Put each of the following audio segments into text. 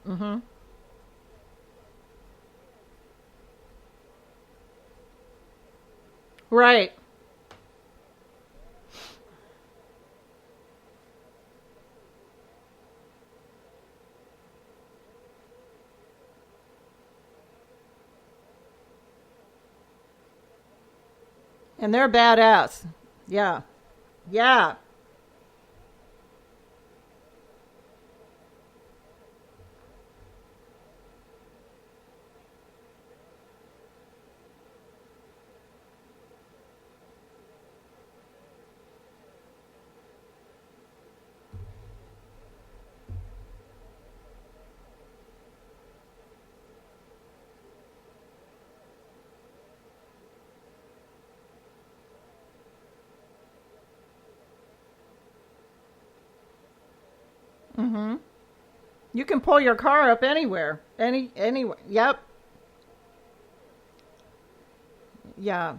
Mm-hmm. Right. And they're badass. Yeah. Yeah. Mm-hmm. You can pull your car up anywhere. Anywhere. Yep. Yeah.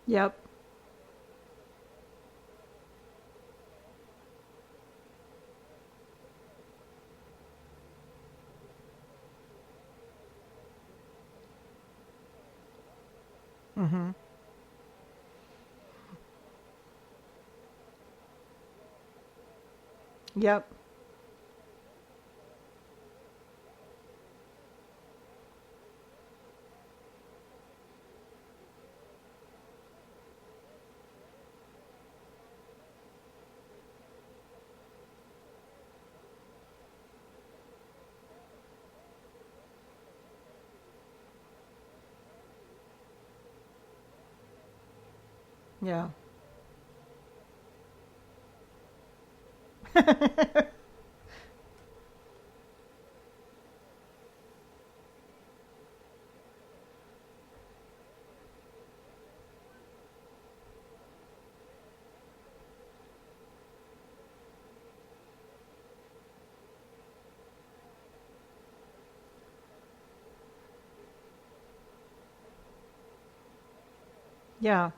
Yep. Mm-hmm. Yep. Yeah. Yeah.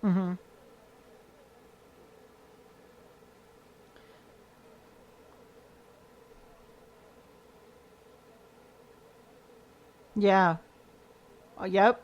Mm-hmm. Yeah. Oh, yep.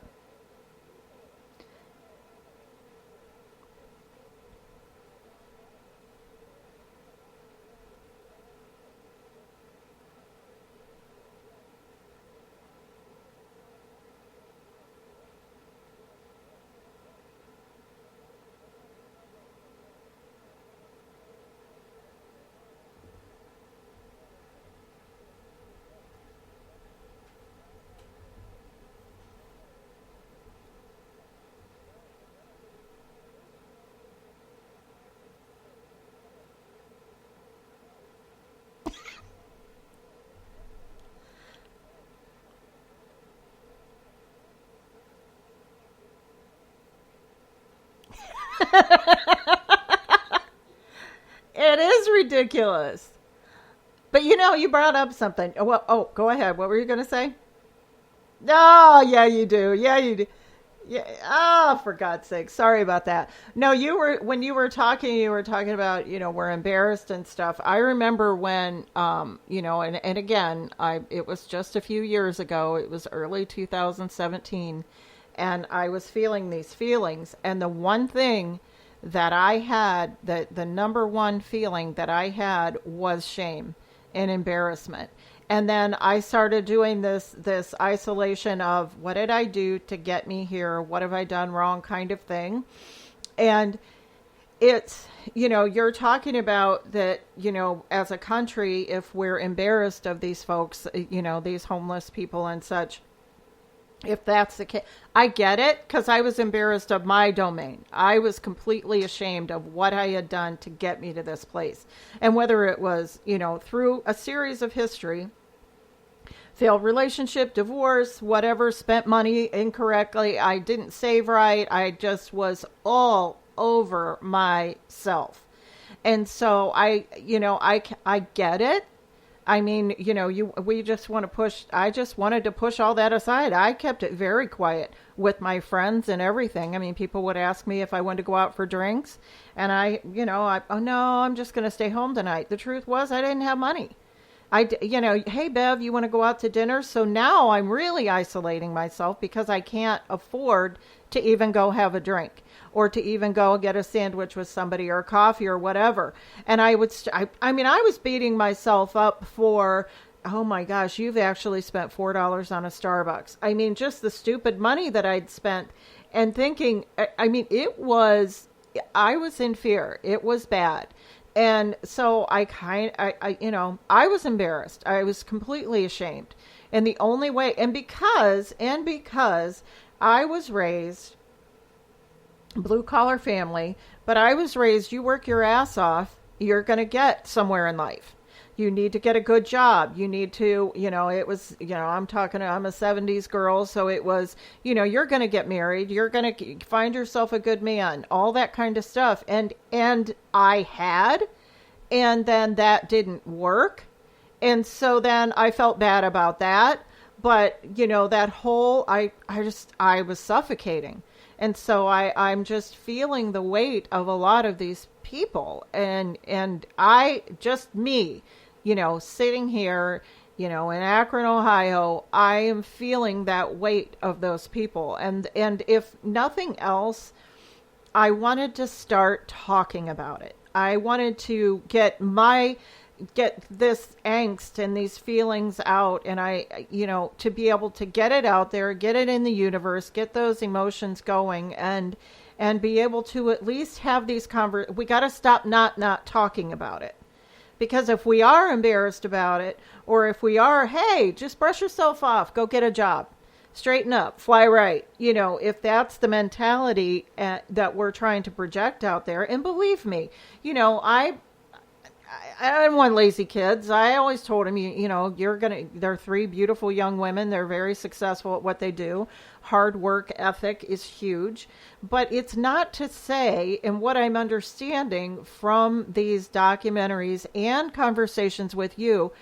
It is ridiculous. But you brought up something. Well, go ahead. What were you going to say? Oh, yeah, you do. Yeah, you do. Yeah. Oh, for God's sake. Sorry about that. No, when you were talking about, we're embarrassed and stuff. I remember when, and again, it was just a few years ago. It was early 2017, and I was feeling these feelings. And the one thing that I had, the number one feeling that I had was shame and embarrassment. And then I started doing this isolation of what did I do to get me here? What have I done wrong kind of thing. And it's, you're talking about that, as a country, if we're embarrassed of these folks, these homeless people and such, if that's the case. I get it because I was embarrassed of my domain. I was completely ashamed of what I had done to get me to this place. And whether it was, through a series of history, failed relationship, divorce, whatever, spent money incorrectly, I didn't save right, I just was all over myself. And so I get it. I mean, we just want to push. I just wanted to push all that aside. I kept it very quiet with my friends and everything. I mean, people would ask me if I wanted to go out for drinks, and oh no, I'm just going to stay home tonight. The truth was, I didn't have money. Hey Bev, you want to go out to dinner? So now I'm really isolating myself because I can't afford to even go have a drink or to even go get a sandwich with somebody or coffee or whatever. And I was beating myself up for, oh my gosh, you've actually spent $4 on a Starbucks. I mean, just the stupid money that I'd spent and thinking, I was in fear. It was bad. And so I was embarrassed. I was completely ashamed. And the only way, and because I was raised blue collar family, but I was raised, you work your ass off, you're going to get somewhere in life. You need to get a good job. You need to, it was, I'm a 70s girl. So it was, you're going to get married. You're going to find yourself a good man, all that kind of stuff. And I had, and then that didn't work. And so then I felt bad about that. But, that whole, I was suffocating. And so I'm just feeling the weight of a lot of these people. And me, sitting here, in Akron, Ohio, I am feeling that weight of those people. And if nothing else, I wanted to start talking about it. I wanted to get this angst and these feelings out, and to be able to get it out there, get it in the universe, get those emotions going, and be able to at least have these we got to stop not talking about it. Because if we are embarrassed about it, or if we are, hey, just brush yourself off, go get a job, straighten up, fly right. If that's the mentality that we're trying to project out there, and believe me, I didn't want lazy kids. I always told them, they're three beautiful young women. They're very successful at what they do. Hard work ethic is huge. But it's not to say, and what I'm understanding from these documentaries and conversations with you,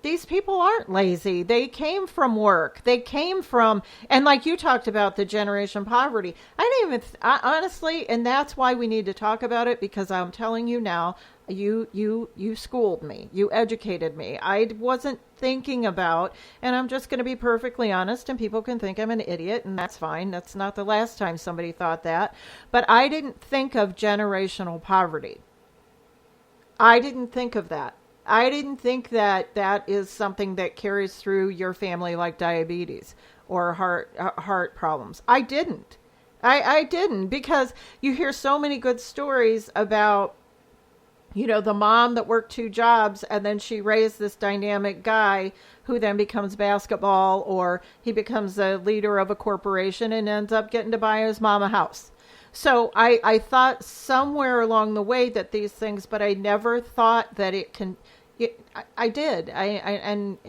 these people aren't lazy. They came from work. They came from, and like you talked about the generation poverty. I didn't even, honestly, and that's why we need to talk about it, because I'm telling you now, you schooled me. You educated me. I wasn't thinking about, and I'm just going to be perfectly honest, and people can think I'm an idiot, and that's fine. That's not the last time somebody thought that. But I didn't think of generational poverty. I didn't think of that. I didn't think that that is something that carries through your family like diabetes or heart problems. I didn't. I didn't, because you hear so many good stories about, the mom that worked two jobs and then she raised this dynamic guy who then becomes basketball, or he becomes a leader of a corporation and ends up getting to buy his mom a house. So I thought somewhere along the way that these things, but I never thought that it can. I did. I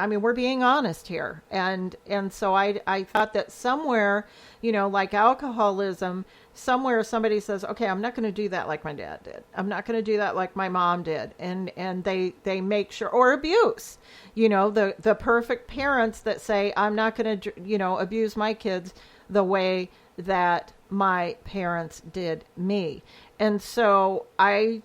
mean, we're being honest here. And so I thought that somewhere, like alcoholism, somewhere somebody says, okay, I'm not going to do that like my dad did. I'm not going to do that like my mom did. And they make sure, or abuse, the perfect parents that say, I'm not going to, abuse my kids the way that my parents did me. And so I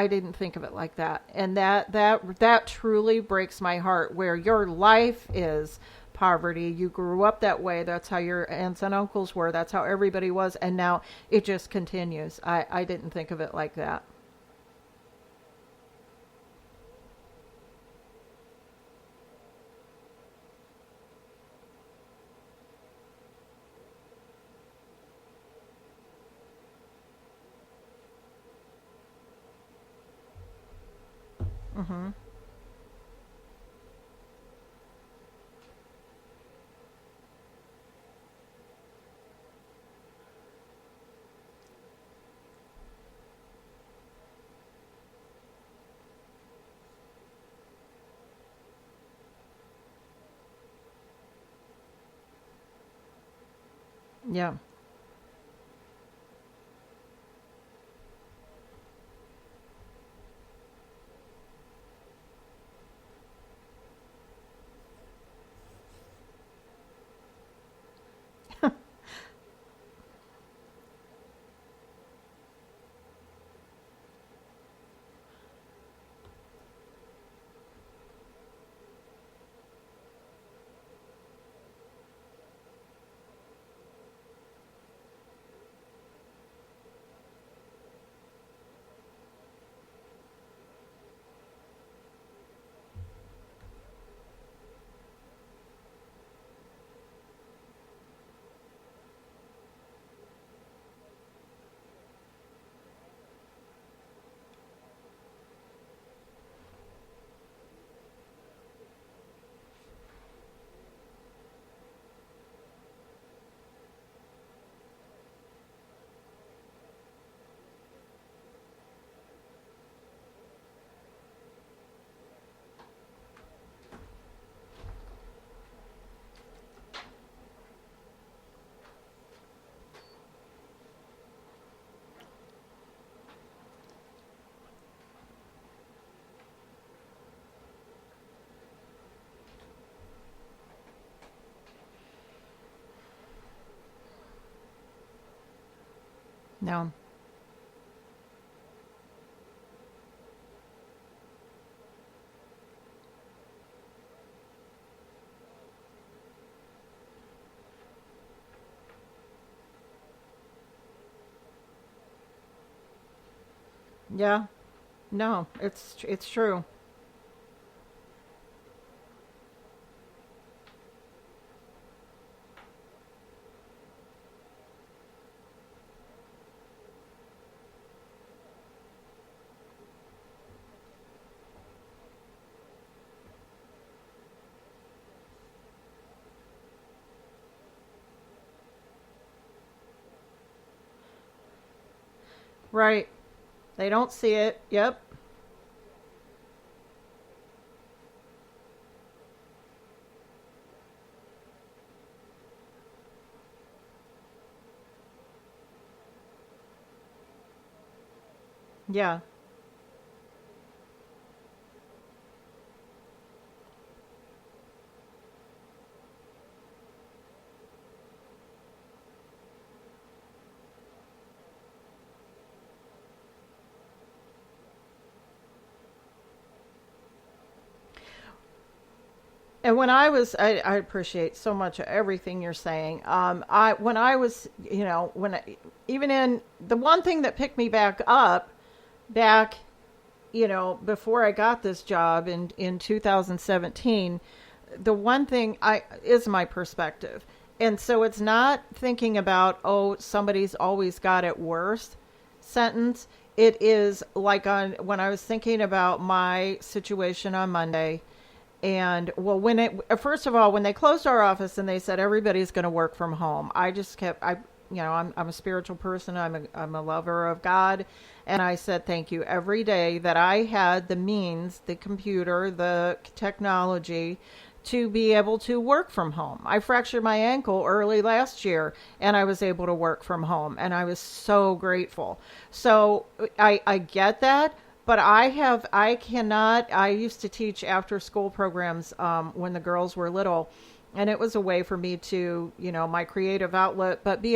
didn't think of it like that. And that truly breaks my heart, where your life is poverty. You grew up that way. That's how your aunts and uncles were. That's how everybody was. And now it just continues. I didn't think of it like that. Mm-hmm. Yeah. No. Yeah. No. It's true. Right. They don't see it. Yep. Yeah. And when I appreciate so much of everything you're saying. I when I was, even in the one thing that picked me back up, back, before I got this job in 2017, the one thing I is my perspective, and so it's not thinking about, oh, somebody's always got it worse sentence. It is like on when I was thinking about my situation on Monday. And well, when it first of all, when they closed our office and they said everybody's going to work from home, I just kept I'm a spiritual person. I'm a lover of God, and I said thank you every day that I had the means, the computer, the technology to be able to work from home. I fractured my ankle early last year and I was able to work from home and I was so grateful. So I get that, but I cannot, I used to teach after school programs when the girls were little, and it was a way for me to, my creative outlet, but be